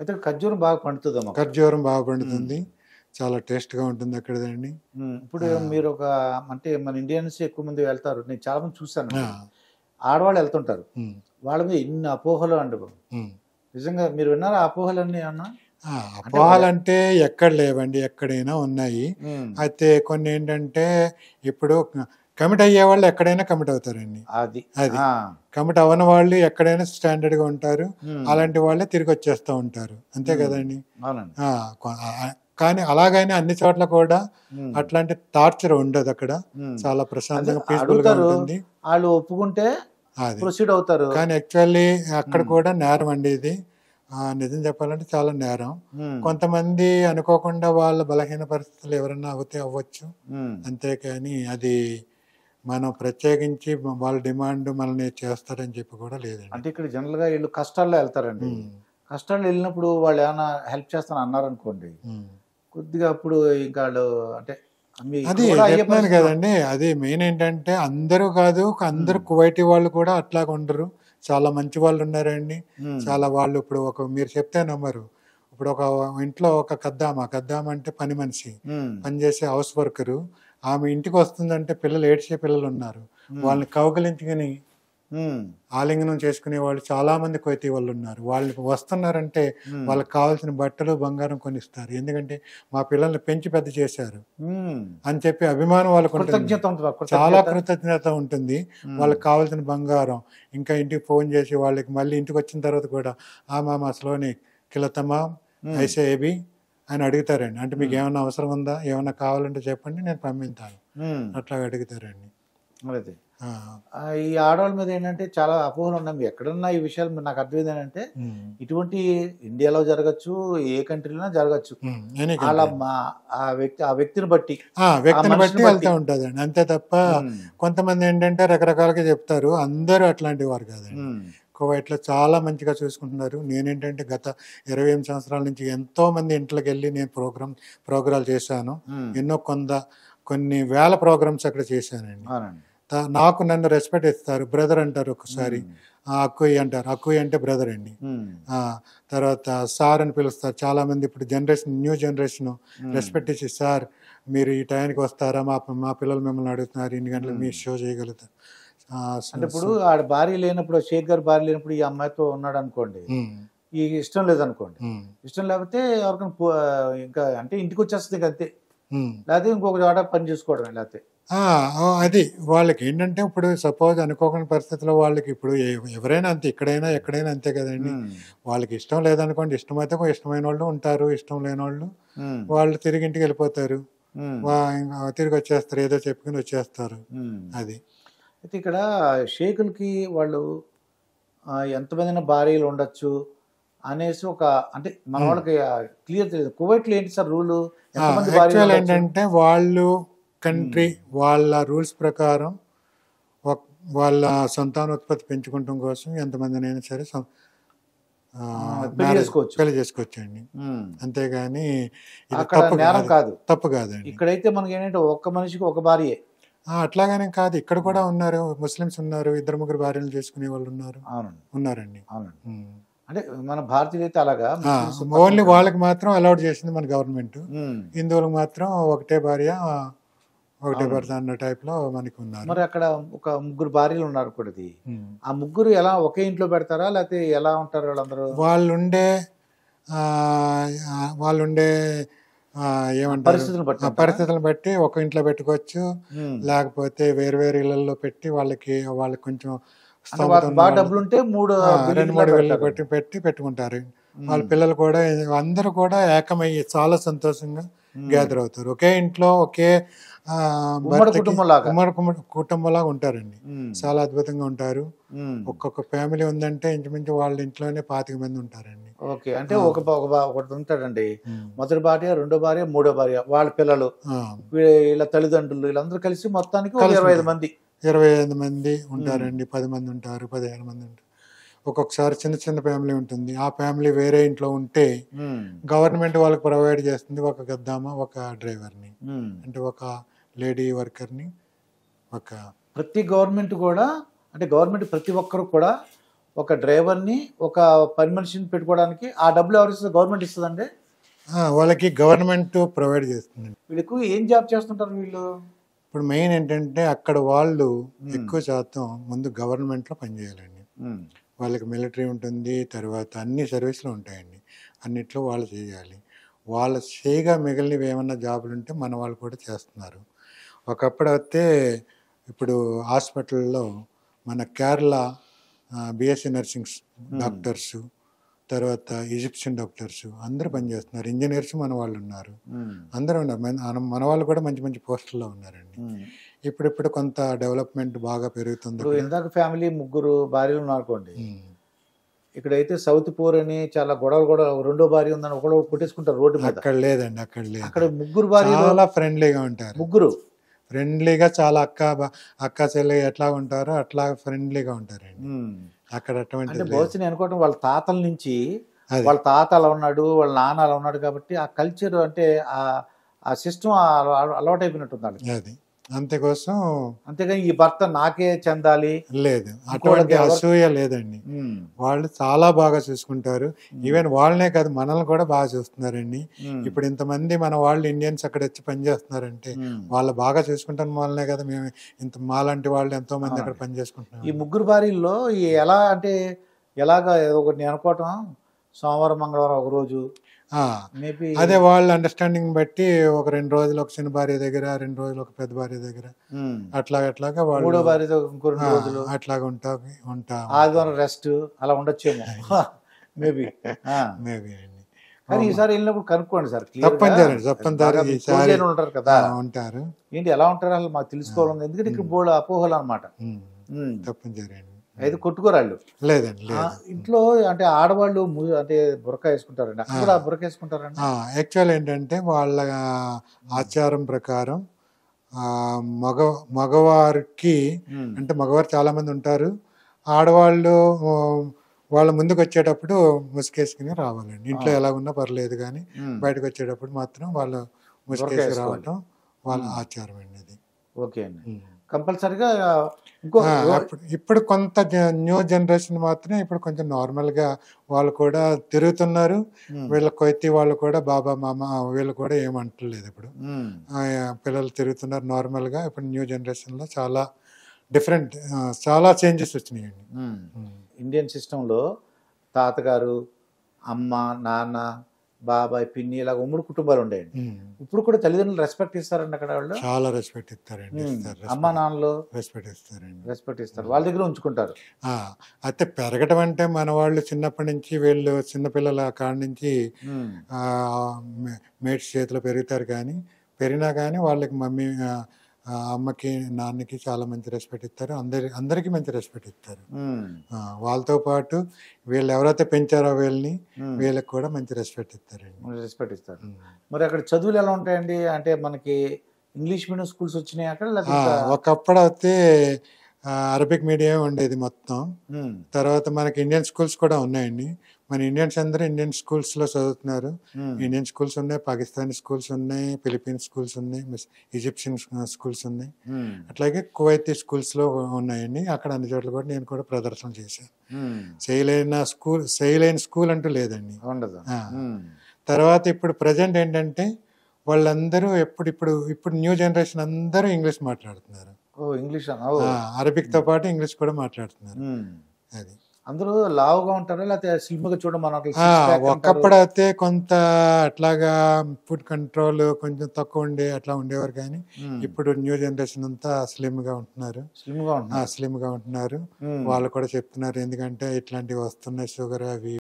అయితే ఖర్జూరం బాగా పండుతుందమ్మా. ఖర్జూరం బాగా పండుతుంది, చాలా టేస్ట్గా ఉంటుంది అక్కడదండి. ఇప్పుడు మీరు ఒక అంటే మన ఇండియన్స్ ఎక్కువ మంది వెళ్తారు, నేను చాలా మంది చూశాను. ఆడవాళ్ళు వెళ్తుంటారు, వాళ్ళ మీద ఎన్ని అపోహలు అండి బాబు. నిజంగా మీరు విన్నారా అపోహలన్నీ అన్నా? అపోహలంటే ఎక్కడ లేవండి, ఎక్కడైనా ఉన్నాయి. అయితే కొన్ని ఏంటంటే ఇప్పుడు కమిట్ అయ్యే వాళ్ళు ఎక్కడైనా కమిట్ అవుతారండి. అది కమిట్ అవ్వని వాళ్ళు ఎక్కడైనా స్టాండర్డ్గా ఉంటారు, అలాంటి వాళ్ళే తిరిగి వచ్చేస్తూ ఉంటారు, అంతే కదండి. కానీ అలాగైనా అన్ని చోట్ల కూడా అట్లాంటి టార్చర్ ఉండదు, అక్కడ చాలా ప్రశాంతంగా పీస్ఫుల్ గా ఉంటుంది. వాళ్ళు ఒప్పుకుంటే ప్రొసీడ్ అవుతారు. కానీ యాక్చువల్లీ అక్కడ కూడా నేరం అండి ఇది, నిజం చెప్పాలంటే చాలా నేరం. కొంతమంది అనుకోకుండా వాళ్ళ బలహీన పరిస్థితులు ఎవరన్నా అవుతే అవ్వచ్చు, అంతేకాని అది మనం ప్రత్యేకించి వాళ్ళ డిమాండ్ మనల్ని చేస్తారని చెప్పి కూడా లేదండి. అంటే ఇక్కడ జనరల్ గా వీళ్ళు కష్టాల్లో వెళ్తారండి, కష్టాల్లో వెళ్ళినప్పుడు వాళ్ళు ఏమైనా హెల్ప్ చేస్తాను అన్నారనుకోండి, కొద్దిగా అప్పుడు ఇంకా వాళ్ళు అంటే అది చెప్పాను కదండి. అది మెయిన్ ఏంటంటే అందరూ కాదు, అందరూ కువైటీ వాళ్ళు కూడా అట్లాగా ఉండరు, చాలా మంచి వాళ్ళు ఉన్నారండి. చాలా వాళ్ళు ఇప్పుడు మీరు చెప్తే నమ్మరు, ఇప్పుడు ఒక ఇంట్లో ఒక కద్దామ అంటే పని మనిషి, పనిచేసే హౌస్ వర్కరు, ఆమె ఇంటికి వస్తుందంటే పిల్లలు ఏడ్చే పిల్లలు ఉన్నారు, వాళ్ళని కౌగలించుకుని ఆలింగనం చేసుకునే వాళ్ళు చాలా మంది కువైతీ వాళ్ళు ఉన్నారు. వాళ్ళు వస్తున్నారంటే వాళ్ళకి కావాల్సిన బట్టలు బంగారం కొనిస్తారు, ఎందుకంటే మా పిల్లల్ని పెంచి పెద్ద చేశారు అని చెప్పి అభిమానం వాళ్ళకు ఉంటుంది, చాలా కృతజ్ఞత ఉంటుంది. వాళ్ళకి కావాల్సిన బంగారం, ఇంకా ఇంటికి ఫోన్ చేసి వాళ్ళకి మళ్ళీ ఇంటికి వచ్చిన తర్వాత కూడా మామ అసలోని కిలతమా ఐసే ఏబి అని అడుగుతారండి. అంటే మీకు ఏమైనా అవసరం ఉందా, ఏమైనా కావాలంటే చెప్పండి నేను పంపిస్తాను, అట్లా అడుగుతారండి. అదే ఈ ఆడవాళ్ళ మీద ఏంటంటే చాలా అపోహలు ఉన్నాయి. ఎక్కడన్నా ఈ విషయాలు నాకు అర్థమైంది ఏంటంటే, ఇటువంటి ఇండియాలో జరగచ్చు, ఏ కంట్రీలో జరగచ్చు, అలా ఆ వ్యక్తిని బట్టి వెళ్తూ ఉంటుందండి, అంతే తప్ప కొంతమంది ఏంటంటే రకరకాలుగా చెప్తారు, అందరూ అట్లాంటి వారు కాదండి. కువైట్లో చాలా మంచిగా చూసుకుంటున్నారు. నేనేంటంటే గత 28 సంవత్సరాల నుంచి ఎంతో మంది ఇంట్లోకి వెళ్ళి నేను ప్రోగ్రాలు చేశాను, ఎన్నో కొన్ని వేల ప్రోగ్రామ్స్ అక్కడ చేశానండి. నాకు నన్ను రెస్పెక్ట్ ఇస్తారు, బ్రదర్ అంటారు, ఒకసారి అక్కుయ్య అంటారు, అక్కుయ్య అంటే బ్రదర్ అండి. తర్వాత సార్ అని పిలుస్తారు చాలా మంది. ఇప్పుడు న్యూ జనరేషన్ రెస్పెక్ట్ ఇచ్చి, సార్ మీరు ఈ టైంకి వస్తారా, మా పిల్లలు మిమ్మల్ని అడుగుతున్నారు, ఇన్ని గంటలకు మీరు షో చేయగలుగుతారు. అంటే ఇప్పుడు ఆడ భార్య లేనప్పుడు, షేక్ గారు భార్య లేనప్పుడు ఈ అమ్మాయితో ఉన్నాడు అనుకోండి, ఈ ఇష్టం లేదనుకోండి, ఇష్టం లేకపోతే ఎవరికైనా ఇంకా అంటే ఇంటికి వచ్చేస్తుంది అంతే, లేకపోతే ఇంకొక చోట పని చేసుకోవడం. లేకపోతే అది వాళ్ళకి ఏంటంటే ఇప్పుడు సపోజ్ అనుకోకుండా పరిస్థితుల్లో వాళ్ళకి ఇప్పుడు ఎవరైనా అంతే, ఎక్కడైనా అంతే కదండి. వాళ్ళకి ఇష్టం లేదనుకోండి, ఇష్టమైతే ఇష్టమైన వాళ్ళు ఉంటారు, ఇష్టం లేని వాళ్ళు తిరిగి ఇంటికి వెళ్ళిపోతారు, తిరిగి వచ్చేస్తారు, ఏదో చెప్పుకుని వచ్చేస్తారు. అది అయితే ఇక్కడ షేకులకి వాళ్ళు ఎంతమంది భార్యలు ఉండొచ్చు అనేసి ఒక అంటే మన వాళ్ళకి క్లియర్ తెలియదు. కువైట్లో ఏంటి సార్ రూలు? ఏంటంటే వాళ్ళు కంట్రీ వాళ్ళ రూల్స్ ప్రకారం వాళ్ళ సంతానోత్పత్తి పెంచుకోవడం కోసం ఎంతమందినైనా సరే పెళ్లి చేసుకోవచ్చు అండి, అంతేగాని తప్పు కాదండి. ఇక్కడైతే మనకి ఏంటంటే ఒక్క మనిషికి ఒక భార్య, అట్లాగానే కాదు, ఇక్కడ కూడా ఉన్నారు ముస్లిమ్స్ ఉన్నారు, 2-3 భార్యలు చేసుకునే వాళ్ళు ఉన్నారండి. అంటే మన భారతీయులు అయితే అలాగా ఓన్లీ వాళ్ళకి మాత్రం అలౌడ్ చేసింది మన గవర్నమెంట్, హిందువులకు మాత్రం ఒకటే భార్య ఒకటే భర్త అన్న టైప్ లో మనకి ఉన్నారు. మరి అక్కడ ఒక 3 భార్యలు ఉన్నారు కూడా, ఆ 3 ఎలా ఒకే ఇంట్లో పెడతారా లేకపోతే ఎలా ఉంటారు వాళ్ళందరూ? వాళ్ళుండే ఏమంటారు పరిస్థితులను బట్టి ఒక ఇంట్లో పెట్టుకోవచ్చు, లేకపోతే వేరు ఇళ్లలో పెట్టి వాళ్ళకి కొంచెం డబ్బులుంటే 2-3 ఇళ్ళు పెట్టుకుంటారు. వాళ్ళ పిల్లలు కూడా అందరూ కూడా ఏకమయ్యి చాలా సంతోషంగా గ్యాదర్ అవుతారు, ఒకే ఇంట్లో ఒకే కుటుంబంలాగా ఉంటారండి, చాలా అద్భుతంగా ఉంటారు. ఒక్కొక్క ఫ్యామిలీ ఉందంటే ఇంచుమించు వాళ్ళ ఇంట్లోనే 25 మంది ఉంటారండి. ఓకే, అంటే ఒకటి ఉంటాడండి, మొదటి భార్య, రెండో భార్య, మూడో భార్య, వాళ్ళ పిల్లలు, వీళ్ళ తల్లిదండ్రులు, వీళ్ళందరూ కలిసి మొత్తానికి 25 మంది ఉంటారండి. 10 మంది ఉంటారు, 15 మంది ఉంటారు. ఒక్కొక్కసారి చిన్న ఫ్యామిలీ ఉంటుంది, ఆ ఫ్యామిలీ వేరే ఇంట్లో ఉంటే గవర్నమెంట్ వాళ్ళకి ప్రొవైడ్ చేస్తుంది ఒక గద్దామ, ఒక డ్రైవర్ని, అంటే ఒక లేడీ వర్కర్ని. ప్రతి గవర్నమెంట్ కూడా అంటే గవర్నమెంట్ ప్రతి ఒక్కరు కూడా ఒక డ్రైవర్ని ఒక పని మనిషిని పెట్టుకోవడానికి ఆ డబ్బులు ఎవరు ఇస్తుంది? గవర్నమెంట్ ఇస్తుందండి. వాళ్ళకి గవర్నమెంట్ ప్రొవైడ్ చేస్తుందండి. వీళ్ళకు ఏం జాబ్ చేస్తుంటారు వీళ్ళు? ఇప్పుడు మెయిన్ ఏంటంటే అక్కడ వాళ్ళు ఎక్కువ శాతం ముందు గవర్నమెంట్లో పనిచేయాలండి. వాళ్ళకి మిలిటరీ ఉంటుంది, తర్వాత అన్ని సర్వీసులు ఉంటాయండి, అన్నిట్లో వాళ్ళు చేయాలి. వాళ్ళ చేయగా మిగిలినవి ఏమన్నా జాబులు ఉంటే మన వాళ్ళు కూడా చేస్తున్నారు. ఒకప్పుడు అయితే ఇప్పుడు హాస్పిటల్లో మన కేరళ బిఎస్సి నర్సింగ్స్ డాక్టర్స్, తర్వాత ఈజిప్షియన్ డాక్టర్స్ అందరూ పనిచేస్తున్నారు. ఇంజనీర్స్ మన వాళ్ళు ఉన్నారు, అందరూ ఉన్నారు. మన వాళ్ళు కూడా మంచి మంచి పోస్టుల్లో ఉన్నారండి. ఇప్పుడు కొంత డెవలప్మెంట్ బాగా పెరుగుతుంది. ఇందాక ఫ్యామిలీ 3 భార్యలు ఉన్నారనుకోండి, ఇక్కడైతే సౌత్ పూర్ అని చాలా గొడవలు రెండో భార్య ఉందని ఒకడు కొట్టేసుకుంటారు రోడ్డు మీద. అక్కడ లేదండి, అక్కడ లేదు. అక్కడ 3 భార్యలు చాలా ఫ్రెండ్లీగా ఉంటారు. 3 ఫ్రెండ్లీగా, చాలా అక్క చెల్లి ఎట్లా ఉంటారో అట్లా ఫ్రెండ్లీగా ఉంటారండి అక్కడ. అటువంటి బహుశా నేను అనుకోవటం వాళ్ళ తాతల నుంచి, వాళ్ళ తాత అలా ఉన్నాడు, వాళ్ళ నాన్న అలా ఉన్నాడు కాబట్టి ఆ కల్చర్ అంటే ఆ సిస్టమ్ అలవాటు అయిపోయినట్టుంది అది. అంతేకోసం అంతేగాని ఈ భర్త నాకే చెందాలి లేదు, అటువంటి అసూయ లేదండి. వాళ్ళు చాలా బాగా చూసుకుంటారు. ఈవెన్ వాళ్ళనే కాదు, మనల్ని కూడా బాగా చూస్తున్నారండి. ఇప్పుడు ఇంతమంది మన వాళ్ళు ఇండియన్స్ అక్కడ వచ్చి పనిచేస్తున్నారంటే వాళ్ళు బాగా చూసుకుంటారు వాళ్ళనే కదా. మేము మాలాంటి వాళ్ళు ఎంతో మంది అక్కడ పని చేసుకుంటున్నాం. ఈ 3 భార్యల్లో ఎలా అంటే ఎలాగా ఒకటి నేను అనుకోవటం, సోమవారం మంగళవారం ఒక రోజు, అదే వాళ్ళ అండర్స్టాండింగ్ బట్టి ఒక 2 రోజులు ఒక చిన్న భార్య దగ్గర, 2 రోజులు ఒక పెద్ద భార్య దగ్గర, అట్లాగా వాళ్ళు 3వ భార్యతో ఇంకో 2 రోజులు అట్లాగా ఉంటా ఆదివారం రెస్ట్ అలా ఉండొచ్చేమో. మేబీ అండి. కానీ ఈసారి వెళ్ళినప్పుడు కనుక్కోండి సార్. తప్పనిసరి ఉంటారు కదా, ఉంటారు. ఏంటి ఎలా ఉంటారు అసలు మాకు తెలుసుకోవాలి. ఎందుకంటే ఇక్కడ బోర్డు అపోహలు అనమాట. తప్పనిసరి అండి. అయితే కొట్టుకోరాళ్ళు లేదండి. ఇంట్లో అంటే ఆడవాళ్ళు అంటే బురక వేసుకుంటారండి, అక్కడ కూడా బురక వేసుకుంటారండి. యాక్చువల్ ఏంటంటే వాళ్ళ ఆచారం ప్రకారం మగవారికి అంటే మగవారు చాలా మంది ఉంటారు, ఆడవాళ్ళు వాళ్ళ ముందుకు వచ్చేటప్పుడు ముసుకేసుకుని రావాలండి. ఇంట్లో ఎలా ఉన్నా పర్లేదు, కానీ బయటకు వచ్చేటప్పుడు మాత్రం వాళ్ళు ముసుకేసి రావటం వాళ్ళ ఆచారం అండి అది. ఓకే అండి, కంపల్సరిగా. ఇప్పుడు కొంత న్యూ జనరేషన్ మాత్రం ఇప్పుడు కొంచెం నార్మల్గా వాళ్ళు కూడా తిరుగుతున్నారు. వీళ్ళ కొయ్యి వాళ్ళు కూడా బాబా మామ వీళ్ళు కూడా ఏమంటలేదు. ఇప్పుడు పిల్లలు తిరుగుతున్నారు నార్మల్గా. ఇప్పుడు న్యూ జనరేషన్లో చాలా డిఫరెంట్, చాలా చేంజెస్ వచ్చినాయండి. ఇండియన్ సిస్టంలో తాతగారు, అమ్మ, నాన్న, బాబాయ్, పిన్ని ఇలా ఉమ్మడి కుటుంబాలు ఉండేయండి. ఇప్పుడు కూడా తల్లిదండ్రులు రెస్పెక్ట్ ఇస్తారండి అక్కడ? వాళ్ళు చాలా రెస్పెక్ట్ ఇస్తారండి. అమ్మ నాన్నలు రెస్పెక్ట్ ఇస్తారు, వాళ్ళ దగ్గర ఉంచుకుంటారు. అయితే పెరగటం అంటే మన వాళ్ళు చిన్నప్పటి నుంచి వీళ్ళు చిన్నపిల్లల కాడ నుంచి మేట్స్ చేతిలో పెరుగుతారు, కానీ పెరిగినా కానీ వాళ్ళకి మమ్మీ అమ్మకి నాన్నకి చాలా మంచి రెస్పెక్ట్ ఇస్తారు. అందరికీ మంచి రెస్పెక్ట్ ఇస్తారు. వాళ్ళతో పాటు వీళ్ళు ఎవరైతే పెంచారో వీళ్ళకి కూడా మంచి రెస్పెక్ట్ ఇస్తారు. మరి అక్కడ చదువులు ఎలా ఉంటాయండి? అంటే మనకి ఇంగ్లీష్ మీడియం స్కూల్స్ వచ్చినాయి అక్కడ? ఒకప్పుడు అయితే అరబిక్ మీడియం ఉండేది మొత్తం. తర్వాత మనకి ఇండియన్ స్కూల్స్ కూడా ఉన్నాయండి. మన ఇండియన్స్ అందరూ ఇండియన్ స్కూల్స్లో చదువుతున్నారు. ఇండియన్ స్కూల్స్ ఉన్నాయి, పాకిస్తానీ స్కూల్స్ ఉన్నాయి, ఫిలిపీన్స్ స్కూల్స్ ఉన్నాయి, ఈజిప్షియన్ స్కూల్స్ ఉన్నాయి, అట్లాగే కువైతీ స్కూల్స్లో ఉన్నాయండి. అక్కడ అన్ని చోట్ల కూడా నేను కూడా ప్రదర్శన చేశాను. చేయలేని స్కూల్ అంటూ లేదండి. తర్వాత ఇప్పుడు ప్రజెంట్ ఏంటంటే వాళ్ళందరూ ఇప్పుడు న్యూ జనరేషన్ అందరూ ఇంగ్లీష్ మాట్లాడుతున్నారు. అరబిక్ తో పాటు ఇంగ్లీష్ కూడా మాట్లాడుతున్నారు. అది అందరూ లావుగా ఉంటారా లేకపోతే స్లిమ్గా చూడమని? ఒకప్పుడు అయితే కొంత అట్లాగా ఫుడ్ కంట్రోల్ కొంచెం తక్కువ అట్లా ఉండేవారు, కానీ ఇప్పుడు న్యూ జనరేషన్ అంతా స్లిమ్ గా ఉంటున్నారు. వాళ్ళు కూడా చెప్తున్నారు, ఎందుకంటే ఇట్లాంటివి వస్తున్నాయి, షుగర్ అవి